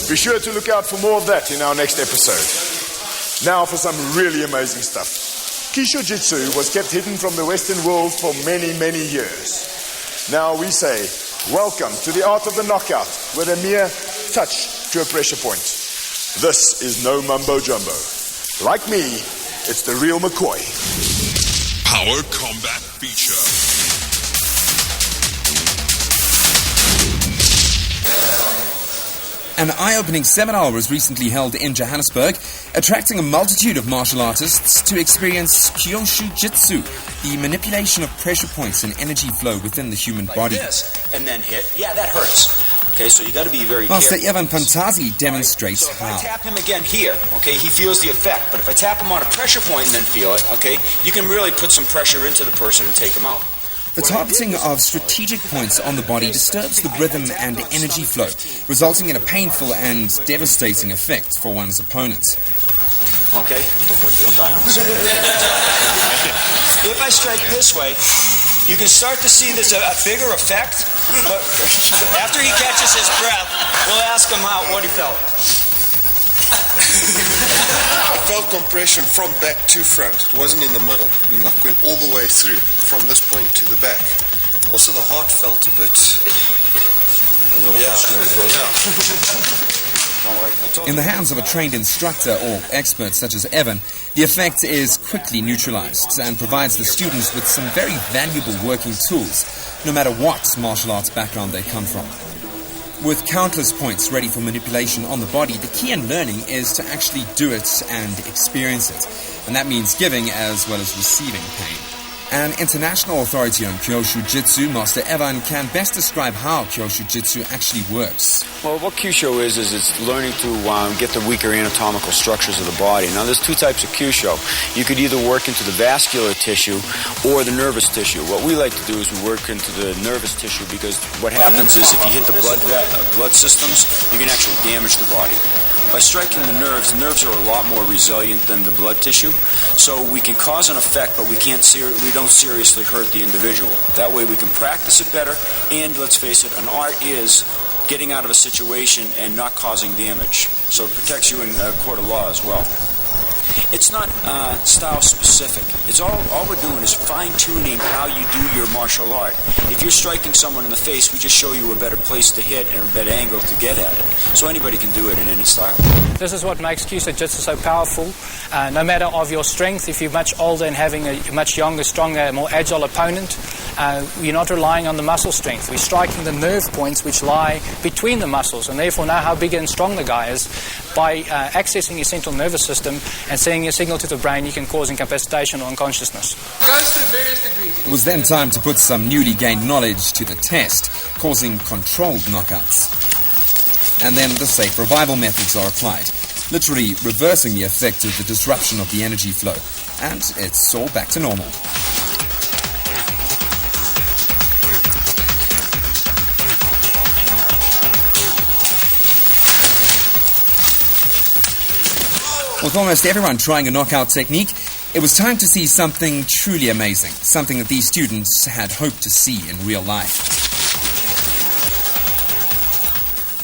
Be sure to look out for more of that in our next episode. Now for some really amazing stuff. Kyusho Jitsu was kept hidden from the Western world for many, many years. Now we say, welcome to the art of the knockout with a mere touch to a pressure point. This is no mumbo jumbo. Like me, it's the real McCoy. Power Combat Feature. An eye-opening seminar was recently held in Johannesburg, attracting a multitude of martial artists to experience Kyusho Jitsu, the manipulation of pressure points and energy flow within the human body. Like this, and then hit. Yeah, that hurts. Okay, so you got to be very Master careful. Evan Pantazi demonstrates so if how. I tap him again here, okay, he feels the effect. But if I tap him on a pressure point and then feel it, okay, you can really put some pressure into the person and take him out. The targeting of strategic points on the body disturbs the rhythm and energy flow, resulting in a painful and devastating effect for one's opponent. Okay? Don't die on me. If I strike this way, you can start to see there's a bigger effect. But after he catches his breath, we'll ask him what he felt. I felt compression from back to front. It wasn't in the middle. Like went all the way through from this point to the back. Also the heart felt a bit. Don't worry. In the hands of a trained instructor or expert such as Evan, the effect is quickly neutralized and provides the students with some very valuable working tools, no matter what martial arts background they come from. With countless points ready for manipulation on the body, the key in learning is to actually do it and experience it. And that means giving as well as receiving pain. An international authority on Kyusho Jitsu, Master Evan, can best describe how Kyusho Jitsu actually works. Well, what Kyusho is it's learning to get the weaker anatomical structures of the body. Now, there's two types of Kyusho. You could either work into the vascular tissue or the nervous tissue. What we like to do is we work into the nervous tissue because what happens is if you hit the blood systems, you can actually damage the body. By striking the nerves are a lot more resilient than the blood tissue, so we can cause an effect, but we don't seriously hurt the individual. That way we can practice it better, and let's face it, an art is getting out of a situation and not causing damage. So it protects you in a court of law as well. It's not style specific. It's all we're doing is fine-tuning how you do your martial art. If you're striking someone in the face, we just show you a better place to hit and a better angle to get at it. So anybody can do it in any style. This is what makes Kyusho Jitsu so powerful. No matter of your strength, if you're much older and having a much younger, stronger, more agile opponent, you're not relying on the muscle strength. We're striking the nerve points which lie between the muscles, and therefore know how big and strong the guy is. By accessing your central nervous system and sending a signal to the brain, you can cause incapacitation or unconsciousness. Goes to various degrees. It was then time to put some newly gained knowledge to the test, causing controlled knockouts. And then the safe revival methods are applied, literally reversing the effect of the disruption of the energy flow. And it's all back to normal. With almost everyone trying a knockout technique, it was time to see something truly amazing, something that these students had hoped to see in real life.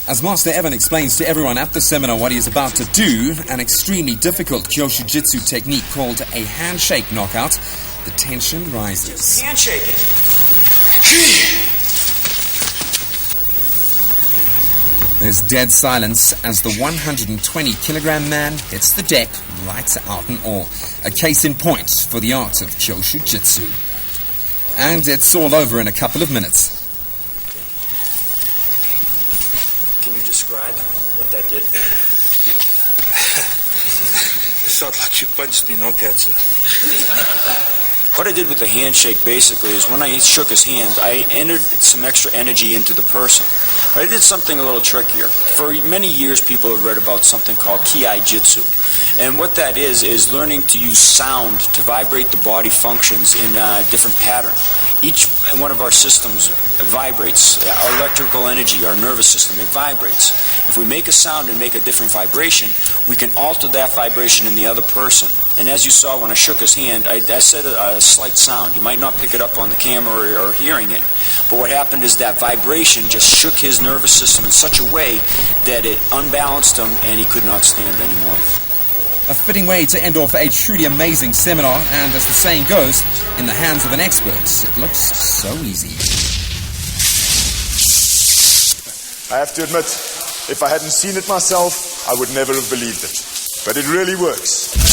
As Master Evan explains to everyone at the seminar what he is about to do, an extremely difficult Kyusho Jitsu technique called a handshake knockout, the tension rises. Handshaking. There's dead silence as the 120-kilogram man hits the deck, lights out and all. A case in point for the art of Kyusho Jitsu. And it's all over in a couple of minutes. Can you describe what that did? It felt like you punched me knockout, sir. What I did with the handshake basically is when I shook his hand, I entered some extra energy into the person. But I did something a little trickier. For many years, people have read about something called Kyusho Jitsu. And what that is learning to use sound to vibrate the body functions in a different pattern. Each one of our systems vibrates. Our electrical energy, our nervous system, it vibrates. If we make a sound and make a different vibration, we can alter that vibration in the other person. And as you saw when I shook his hand, I said a slight sound. You might not pick it up on the camera or hearing it. But what happened is that vibration just shook his nervous system in such a way that it unbalanced him and he could not stand anymore. A fitting way to end off a truly amazing seminar, and as the saying goes, in the hands of an expert, it looks so easy. I have to admit, if I hadn't seen it myself, I would never have believed it. But it really works.